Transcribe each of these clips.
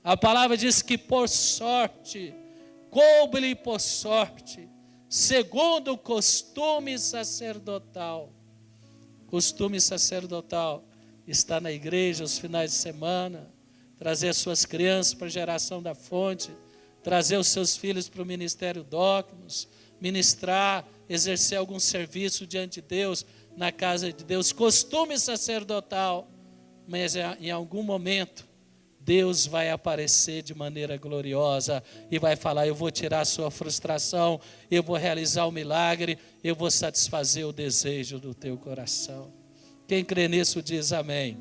A palavra diz que por sorte, coube-lhe por sorte, segundo o costume sacerdotal. Costume sacerdotal está na igreja os finais de semana, trazer as suas crianças para a geração da fonte, trazer os seus filhos para o ministério Docmos, ministrar, exercer algum serviço diante de Deus, na casa de Deus, costume sacerdotal. Mas em algum momento, Deus vai aparecer de maneira gloriosa e vai falar: eu vou tirar a sua frustração, eu vou realizar o milagre, eu vou satisfazer o desejo do teu coração. Quem crê nisso diz amém.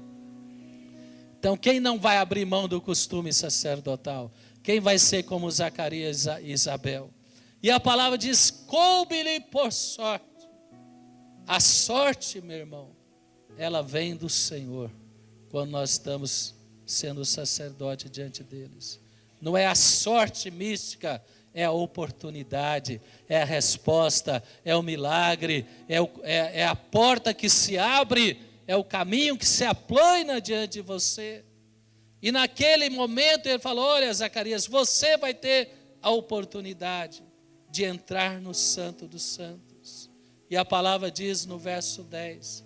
Então, quem não vai abrir mão do costume sacerdotal? Quem vai ser como Zacarias e Isabel? E a palavra diz: coube-lhe por sorte. A sorte, meu irmão, ela vem do Senhor, quando nós estamos sendo sacerdote diante deles. Não é a sorte mística, é a oportunidade, é a resposta, é o milagre, é a porta que se abre, é o caminho que se aplana diante de você. E naquele momento ele falou: olha, Zacarias, você vai ter a oportunidade de entrar no Santo dos Santos. E a palavra diz no verso 10,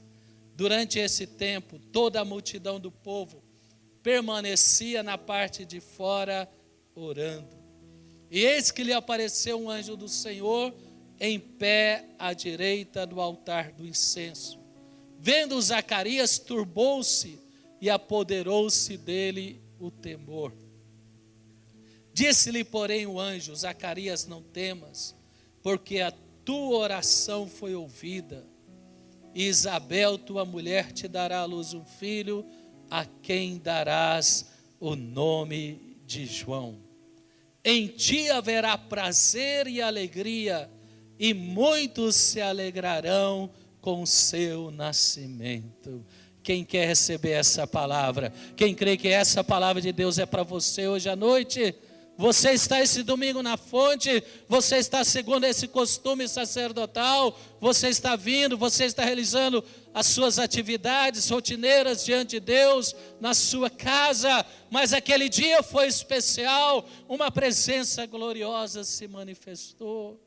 durante esse tempo, toda a multidão do povo permanecia na parte de fora orando. E eis que lhe apareceu um anjo do Senhor em pé à direita do altar do incenso. Vendo Zacarias, turbou-se e apoderou-se dele o temor. Disse-lhe, porém, o anjo: Zacarias, não temas, porque a tua oração foi ouvida. E Isabel, tua mulher, te dará à luz um filho, a quem darás o nome de João. Em ti haverá prazer e alegria, e muitos se alegrarão com o seu nascimento. Quem quer receber essa palavra? Quem crê que essa palavra de Deus é para você hoje à noite? Você está esse domingo na fonte, você está segundo esse costume sacerdotal, você está vindo, você está realizando as suas atividades rotineiras diante de Deus, na sua casa, mas aquele dia foi especial, uma presença gloriosa se manifestou,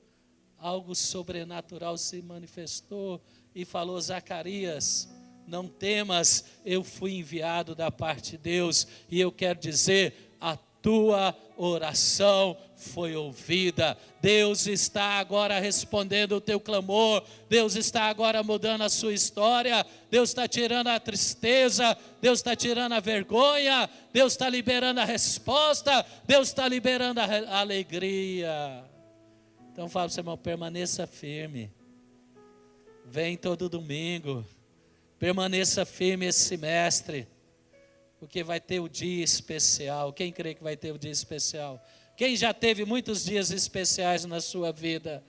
algo sobrenatural se manifestou e falou: Zacarias, não temas, eu fui enviado da parte de Deus, e eu quero dizer, a tua oração foi ouvida. Deus está agora respondendo o teu clamor. Deus está agora mudando a sua história. Deus está tirando a tristeza. Deus está tirando a vergonha. Deus está liberando a resposta. Deus está liberando a alegria. Então fala para o seu irmão: permaneça firme. Vem todo domingo. Permaneça firme esse semestre, porque vai ter o dia especial. Quem crê que vai ter o dia especial? Quem já teve muitos dias especiais na sua vida?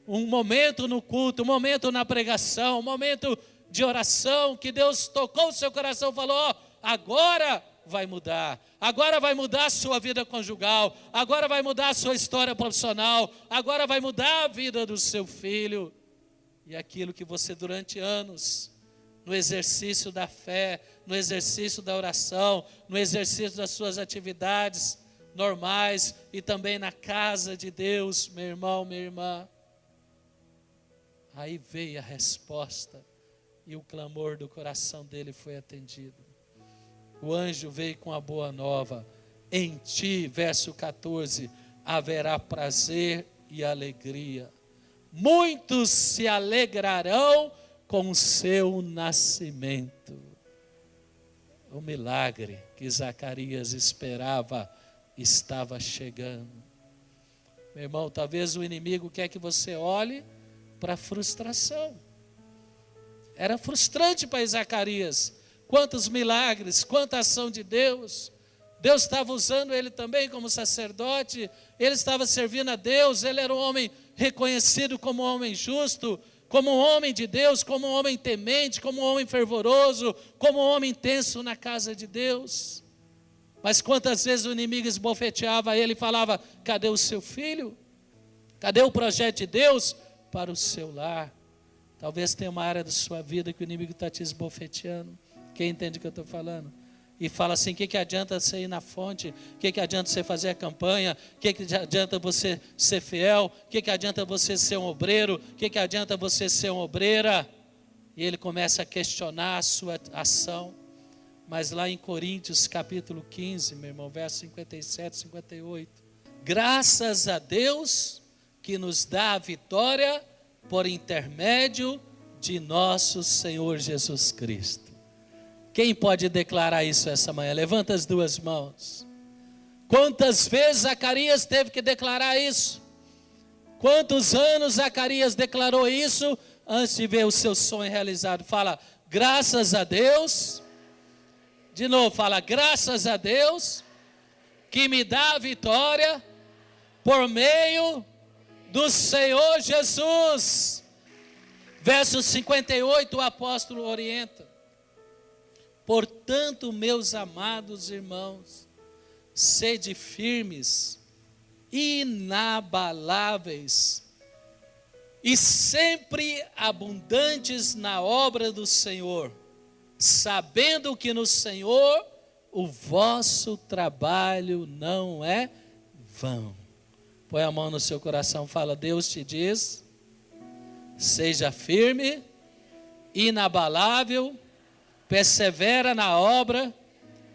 Um momento no culto, um momento na pregação, um momento de oração, que Deus tocou o seu coração e falou: agora vai mudar. Agora vai mudar a sua vida conjugal. Agora vai mudar a sua história profissional. Agora vai mudar a vida do seu filho. E aquilo que você durante anos, no exercício da fé, no exercício da oração, no exercício das suas atividades normais e também na casa de Deus, meu irmão, minha irmã. Aí veio a resposta e o clamor do coração dele foi atendido. O anjo veio com a boa nova: em ti, verso 14, haverá prazer e alegria. Muitos se alegrarão com o seu nascimento. O milagre que Zacarias esperava estava chegando. Meu irmão, talvez o inimigo quer que você olhe para a frustração. Era frustrante para Zacarias. Quantos milagres, quanta ação de Deus. Deus estava usando ele também como sacerdote. Ele estava servindo a Deus. Ele era um homem reconhecido como um homem justo, como um homem de Deus, como um homem temente, como um homem fervoroso, como um homem intenso na casa de Deus. Mas quantas vezes o inimigo esbofeteava ele e falava: cadê o seu filho? Cadê o projeto de Deus para o seu lar? Talvez tenha uma área da sua vida que o inimigo está te esbofeteando. Quem entende o que eu estou falando? e fala assim: o que adianta você ir na fonte? O que adianta você fazer a campanha? O que adianta você ser fiel? O que adianta você ser um obreiro? O que adianta você ser uma obreira? E ele começa a questionar a sua ação. Mas lá em Coríntios capítulo 15, meu irmão, verso 57, 58. Graças a Deus que nos dá a vitória por intermédio de nosso Senhor Jesus Cristo. Quem pode declarar isso essa manhã? Levanta as duas mãos. Quantas vezes Zacarias teve que declarar isso? Quantos anos Zacarias declarou isso antes de ver o seu sonho realizado? Fala, graças a Deus. De novo, fala, graças a Deus que me dá a vitória por meio do Senhor Jesus. Verso 58, o apóstolo orienta: portanto, meus amados irmãos, sede firmes, inabaláveis e sempre abundantes na obra do Senhor, sabendo que no Senhor o vosso trabalho não é vão. Põe a mão no seu coração, fala: Deus te diz, seja firme, inabalável, persevera na obra,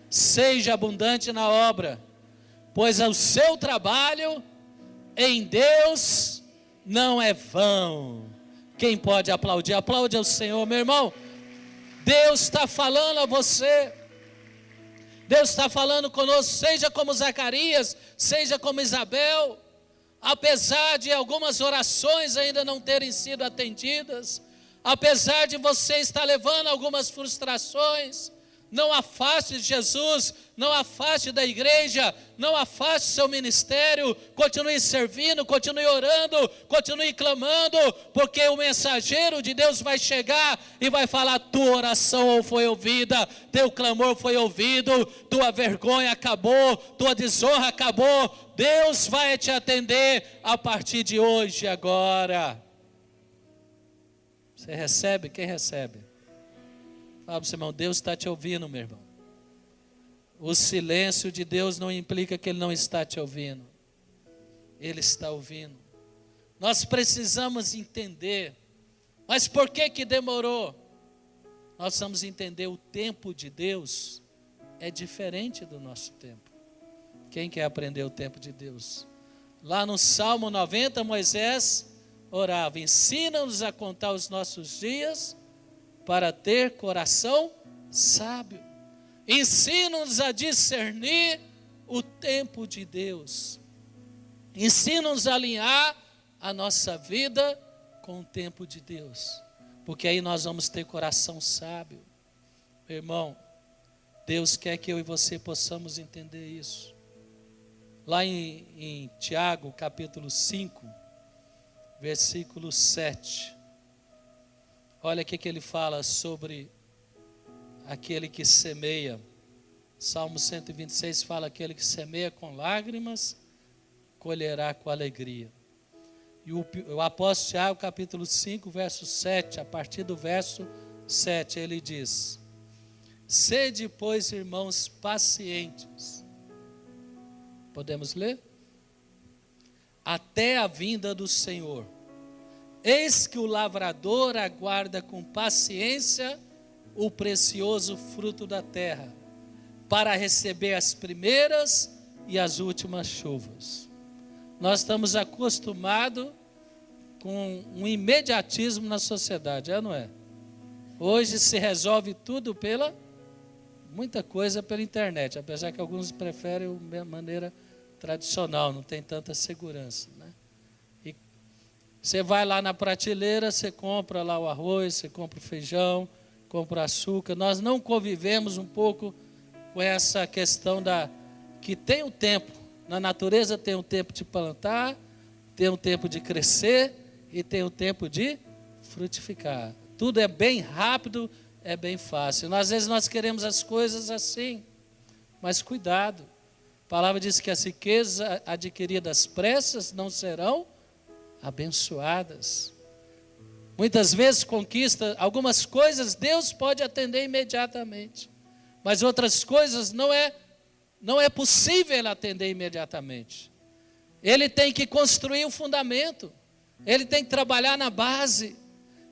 seja abundante na obra, pois o seu trabalho em Deus não é vão. Quem pode aplaudir? Aplaude ao Senhor, meu irmão. Deus está falando a você. Deus está falando conosco. Seja como Zacarias, seja como Isabel. Apesar de algumas orações ainda não terem sido atendidas, apesar de você estar levando algumas frustrações, não afaste de Jesus, não afaste da igreja, não afaste seu ministério, continue servindo, continue orando, continue clamando, porque o mensageiro de Deus vai chegar e vai falar: tua oração foi ouvida, teu clamor foi ouvido, tua vergonha acabou, tua desonra acabou, Deus vai te atender a partir de hoje, agora. Você recebe? Quem recebe? Fala para o seu irmão: Deus está te ouvindo, meu irmão. O silêncio de Deus não implica que Ele não está te ouvindo. Ele está ouvindo. Nós precisamos entender. Mas por que demorou? Nós precisamos entender: o tempo de Deus é diferente do nosso tempo. Quem quer aprender o tempo de Deus? Lá no Salmo 90, Moisés orava: ensina-nos a contar os nossos dias, para ter coração sábio. Ensina-nos a discernir o tempo de Deus. Ensina-nos a alinhar a nossa vida com o tempo de Deus, porque aí nós vamos ter coração sábio. Meu irmão, Deus quer que eu e você possamos entender isso. Lá em Tiago, capítulo 5, versículo 7. Olha o que ele fala sobre aquele que semeia. Salmo 126 fala: aquele que semeia com lágrimas, colherá com alegria. E o apóstolo Tiago, capítulo 5, verso 7, a partir do verso 7, ele diz: sede, pois, irmãos, pacientes. Podemos ler? Até a vinda do Senhor. Eis que o lavrador aguarda com paciência o precioso fruto da terra, para receber as primeiras e as últimas chuvas. Nós estamos acostumados com um imediatismo na sociedade, não é? Hoje se resolve tudo muita coisa pela internet, apesar que alguns preferem a maneira tradicional, não tem tanta segurança, né? Você vai lá na prateleira, você compra lá o arroz, você compra o feijão, compra o açúcar. Nós não convivemos um pouco com essa questão que tem um tempo. Na natureza tem um tempo de plantar, tem um tempo de crescer e tem um tempo de frutificar. Tudo é bem rápido, é bem fácil. Às vezes nós queremos as coisas assim, mas cuidado. A palavra diz que as riquezas adquiridas às pressas não serão abençoadas. Muitas vezes conquista algumas coisas, Deus pode atender imediatamente, mas outras coisas não é possível ele atender imediatamente. Ele tem que construir o fundamento, ele tem que trabalhar na base,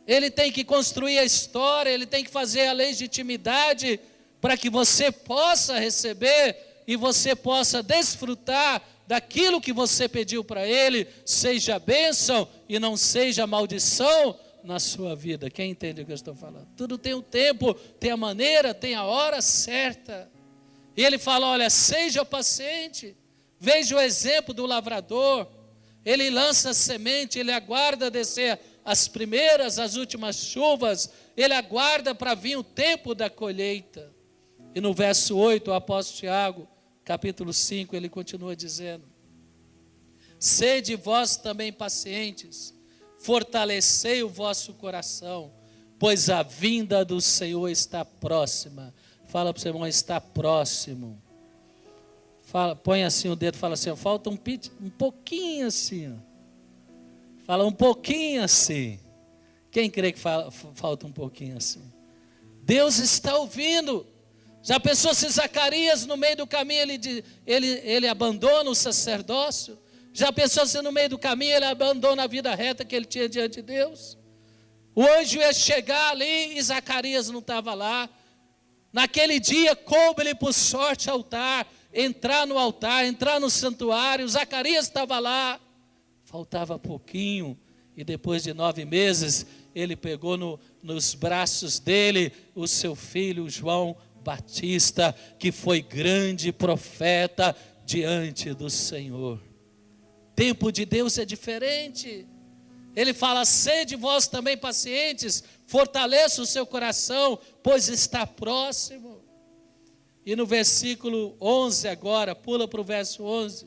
ele tem que construir a história, ele tem que fazer a legitimidade para que você possa receber e você possa desfrutar daquilo que você pediu para ele, seja bênção e não seja maldição na sua vida. Quem entende o que eu estou falando? Tudo tem um tempo, tem a maneira, tem a hora certa. E ele fala, olha, seja paciente. Veja o exemplo do lavrador. Ele lança a semente, ele aguarda descer as primeiras, as últimas chuvas, ele aguarda para vir o tempo da colheita. E no verso 8, o apóstolo Tiago, capítulo 5, ele continua dizendo: sede vós também pacientes, fortalecei o vosso coração, pois a vinda do Senhor está próxima. Fala para o seu irmão, está próximo. Fala, põe assim o dedo, fala assim, falta um pouquinho assim. Fala um pouquinho assim. Quem crê que falta um pouquinho assim? Deus está ouvindo. Já pensou se Zacarias no meio do caminho ele abandona o sacerdócio? Já pensou se no meio do caminho ele abandona a vida reta que ele tinha diante de Deus? O anjo ia chegar ali e Zacarias não estava lá. Naquele dia coube-lhe por sorte altar, entrar no altar, entrar no santuário. Zacarias estava lá, faltava pouquinho, e depois de 9 meses, ele pegou nos braços dele o seu filho João Batista, que foi grande profeta diante do Senhor. Tempo de Deus é diferente. Ele fala, sede vós também pacientes, fortaleça o seu coração, pois está próximo. E no versículo 11 agora, pula para o verso 11,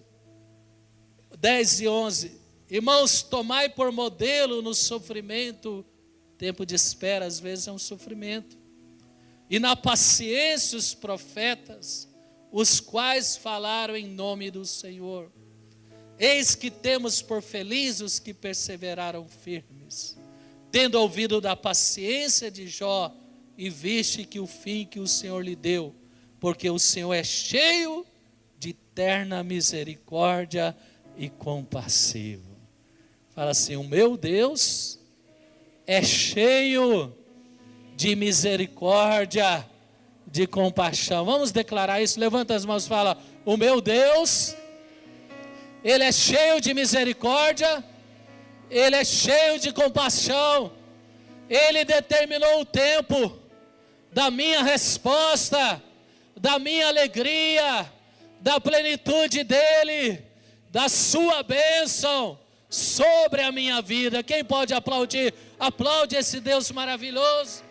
10 e 11. Irmãos, tomai por modelo no sofrimento, tempo de espera às vezes é um sofrimento, e na paciência os profetas, os quais falaram em nome do Senhor. Eis que temos por felizes os que perseveraram firmes, tendo ouvido da paciência de Jó, e viste que o fim que o Senhor lhe deu, porque o Senhor é cheio de terna misericórdia e compassivo. Fala assim, o meu Deus é cheio de misericórdia, de compaixão. Vamos declarar isso, levanta as mãos e fala, o meu Deus, Ele é cheio de misericórdia, Ele é cheio de compaixão. Ele determinou o tempo da minha resposta, da minha alegria, da plenitude dEle, da sua bênção sobre a minha vida. Quem pode aplaudir? Aplaude esse Deus maravilhoso.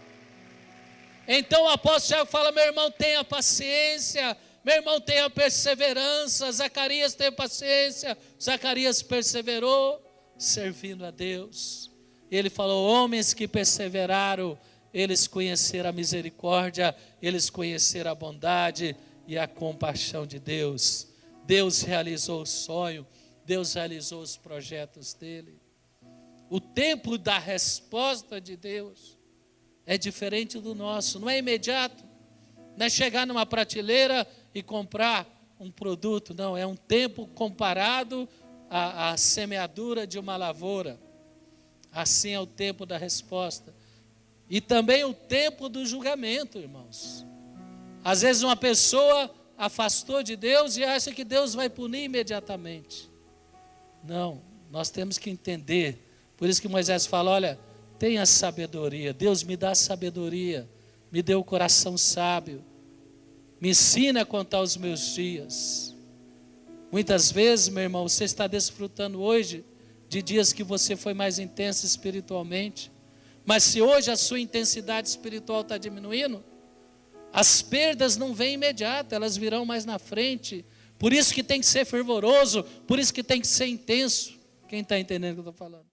Então o apóstolo Tiago fala, meu irmão, tenha paciência, meu irmão, tenha perseverança. Zacarias teve paciência, Zacarias perseverou, servindo a Deus. Ele falou, homens que perseveraram, eles conheceram a misericórdia, eles conheceram a bondade e a compaixão de Deus. Deus realizou o sonho, Deus realizou os projetos dele. O tempo da resposta de Deus é diferente do nosso, não é imediato, não é chegar numa prateleira e comprar um produto, não, é um tempo comparado à semeadura de uma lavoura. Assim é o tempo da resposta. E também o tempo do julgamento, irmãos. Às vezes uma pessoa afastou de Deus e acha que Deus vai punir imediatamente. Não, nós temos que entender. Por isso que Moisés fala, olha, tenha sabedoria, Deus me dá sabedoria, me dê o coração sábio, me ensina a contar os meus dias. Muitas vezes, meu irmão, você está desfrutando hoje de dias que você foi mais intenso espiritualmente, mas se hoje a sua intensidade espiritual está diminuindo, as perdas não vêm imediato, elas virão mais na frente. Por isso que tem que ser fervoroso, por isso que tem que ser intenso. Quem está entendendo o que eu estou falando?